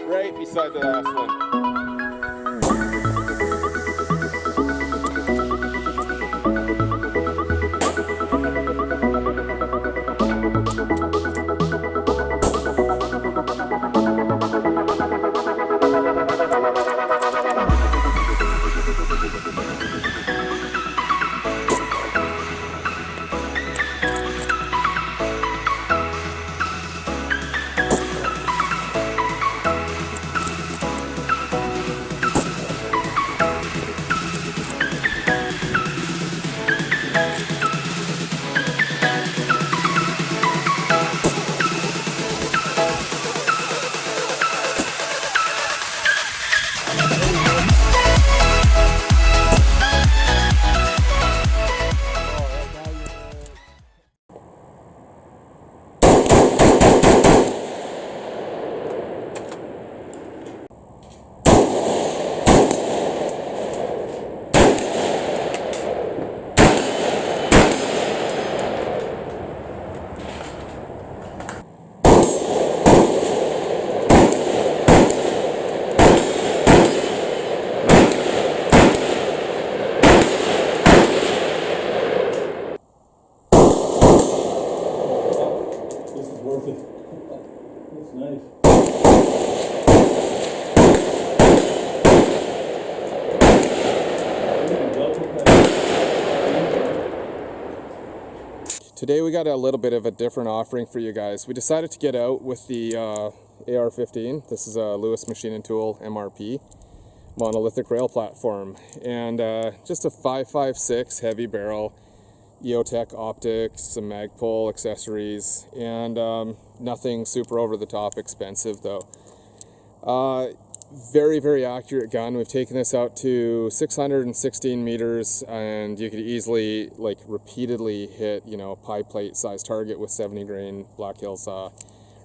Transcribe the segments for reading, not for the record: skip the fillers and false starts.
Right beside the last one. Today we got a little bit of a different offering for you guys. We decided to get out with the AR-15. This is a Lewis Machine & Tool MRP monolithic rail platform, and just a 5.56 heavy barrel, EOTech optics, some Magpul accessories, and nothing super over the top expensive though. Very, very accurate gun. We've taken this out to 616 meters, and you could easily, like, repeatedly hit, you know, a pie plate size target with 70 grain Black Hills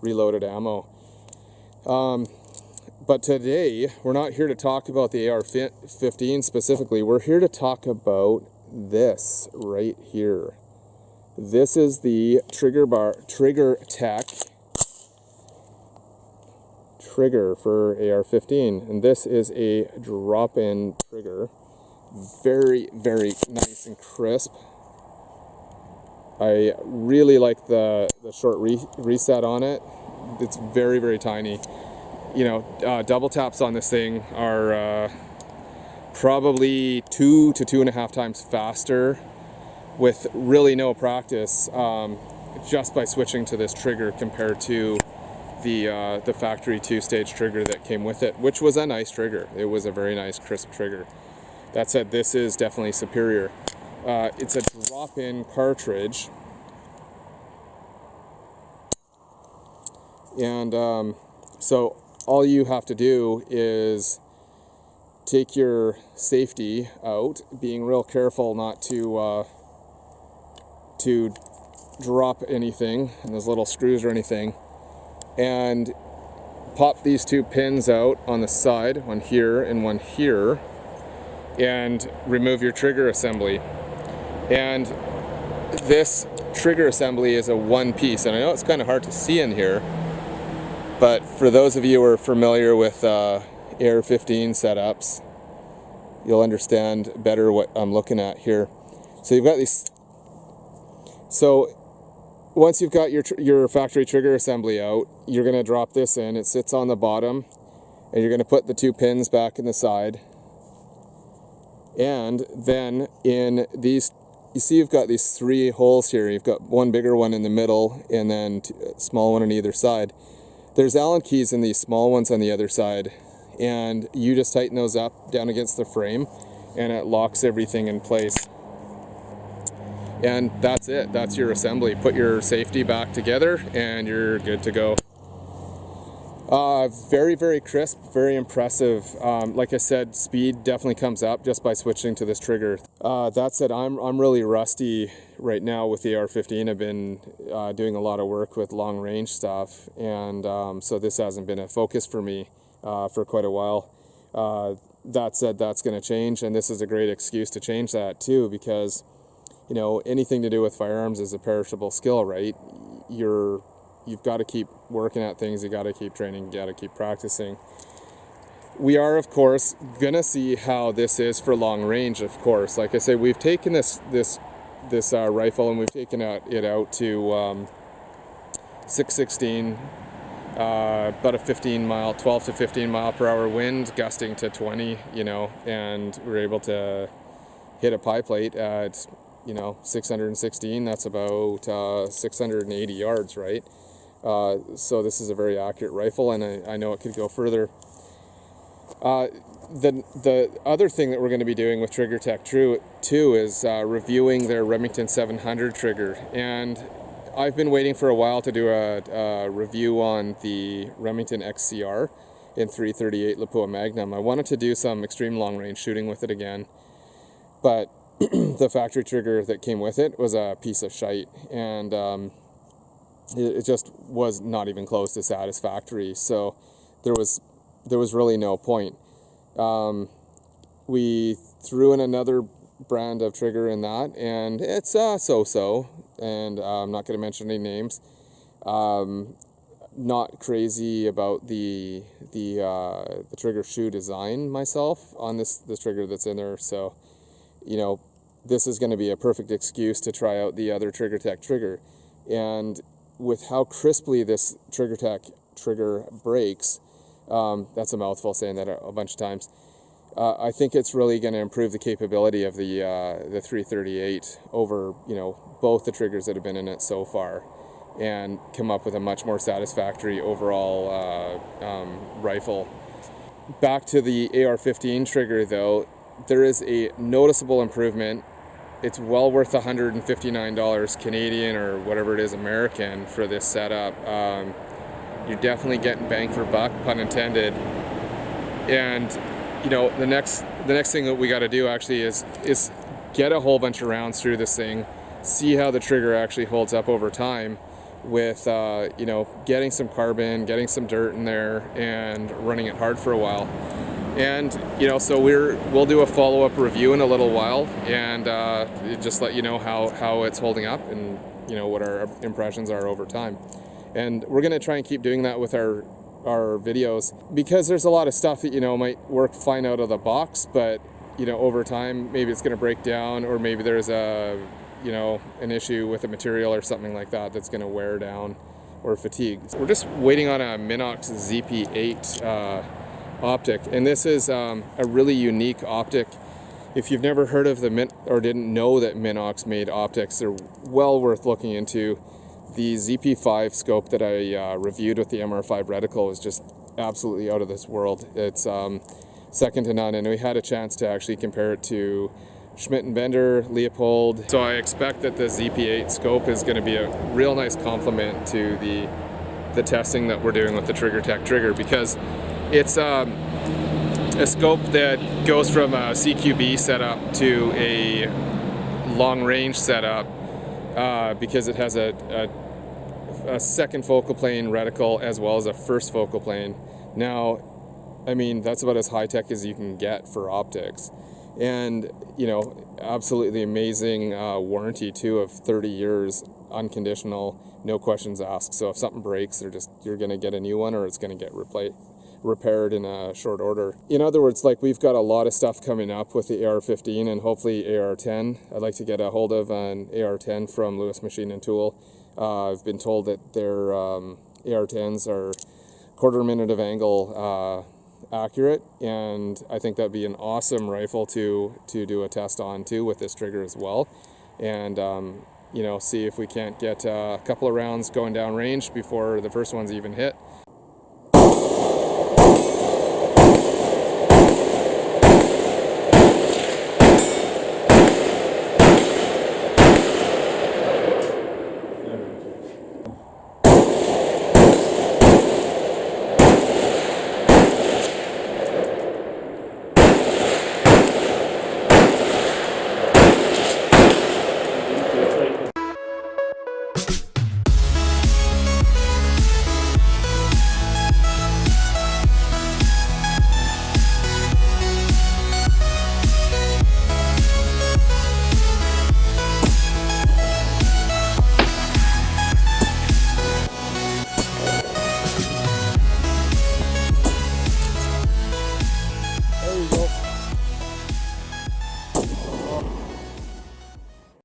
reloaded ammo. But today, we're not here to talk about the AR-15 specifically. We're here to talk about this right here. This is the TriggerTech trigger for AR-15, and this is a drop-in trigger. Very, very nice and crisp. I really like the short reset on it. It's very, very tiny. You know, double taps on this thing are probably 2 to 2.5 times faster with really no practice, just by switching to this trigger compared to the factory 2-stage trigger that came with it, which was a nice trigger. It was a very nice crisp trigger. That said, this is definitely superior. It's a drop-in cartridge, and so all you have to do is take your safety out, being real careful not to drop anything in those little screws or anything, and pop these two pins out on the side, one here and one here, and remove your trigger assembly. And this trigger assembly is a one piece, and I know it's kind of hard to see in here, but for those of you who are familiar with AR-15 setups, you'll understand better what I'm looking at here. So you've got these. So once you've got your factory trigger assembly out, you're going to drop this in. It sits on the bottom, and you're going to put the two pins back in the side. And then in these, you see you've got these 3 holes here. You've got one bigger one in the middle, and then a small one on either side. There's Allen keys in these small ones on the other side, and you just tighten those up down against the frame, and it locks everything in place. And that's it. That's your assembly. Put your safety back together and you're good to go. Very, very crisp, very impressive. Like I said, speed definitely comes up just by switching to this trigger. That said, I'm really rusty right now with the AR-15. I've been doing a lot of work with long range stuff, and so this hasn't been a focus for me for quite a while. That said, that's going to change, and this is a great excuse to change that too, because you know, anything to do with firearms is a perishable skill, right? You've got to keep working at things, you got to keep training, you got to keep practicing. We are, of course, gonna see how this is for long range. Of course, like I say, we've taken this rifle and we've taken it out to 616. About a 12 to 15 mile per hour wind, gusting to 20, you know, and we're able to hit a pie plate at, you know, 616. That's about 680 yards, right? So this is a very accurate rifle, and I know it could go further. The other thing that we're going to be doing with TriggerTech too is reviewing their Remington 700 trigger, and I've been waiting for a while to do a review on the Remington XCR in 338 Leupold Magnum. I wanted to do some extreme long range shooting with it again, but the factory trigger that came with it was a piece of shite, and it just was not even close to satisfactory. So there was really no point. We threw in another brand of trigger in that, and it's so-so, and I'm not going to mention any names. Not crazy about the trigger shoe design myself on this trigger that's in there, so you know, this is going to be a perfect excuse to try out the other TriggerTech trigger. And with how crisply this TriggerTech trigger breaks, that's a mouthful saying that a bunch of times, I think it's really going to improve the capability of the 338 over, you know, both the triggers that have been in it so far, and come up with a much more satisfactory overall rifle. Back to the AR-15 trigger though, there is a noticeable improvement. It's well worth $159 Canadian or whatever it is American for this setup. You're definitely getting bang for buck, pun intended. And you know, the next thing that we got to do actually is get a whole bunch of rounds through this thing, see how the trigger actually holds up over time with you know, getting some carbon, getting some dirt in there, and running it hard for a while. And you know, so we'll do a follow-up review in a little while, and just let you know how it's holding up, and you know, what our impressions are over time. And we're going to try and keep doing that with our videos, because there's a lot of stuff that, you know, might work fine out of the box, but you know, over time maybe it's going to break down, or maybe there's you know, an issue with the material or something like that that's going to wear down or fatigue. We're just waiting on a Minix Zp8 Optic, and this is a really unique optic. If you've never heard of or didn't know that Minix made optics, they're well worth looking into. The Zp8 scope that I reviewed with the MR5 reticle is just absolutely out of this world. It's second to none, and we had a chance to actually compare it to Schmidt & Bender, Leupold. So I expect that the Zp8 scope is going to be a real nice complement to the testing that we're doing with the TriggerTech trigger, because it's a scope that goes from a CQB setup to a long-range setup, because it has a second focal plane reticle as well as a first focal plane. Now, I mean, that's about as high-tech as you can get for optics. And, you know, absolutely amazing warranty too of 30 years, unconditional, no questions asked. So if something breaks, you're going to get a new one, or it's going to get repaired in a short order. In other words, like, we've got a lot of stuff coming up with the AR-15 and hopefully AR-10. I'd like to get a hold of an AR-10 from Lewis Machine & Tool. I've been told that their AR-10s are quarter minute of angle accurate, and I think that'd be an awesome rifle to do a test on too with this trigger as well. And you know, see if we can't get a couple of rounds going down range before the first one's even hit.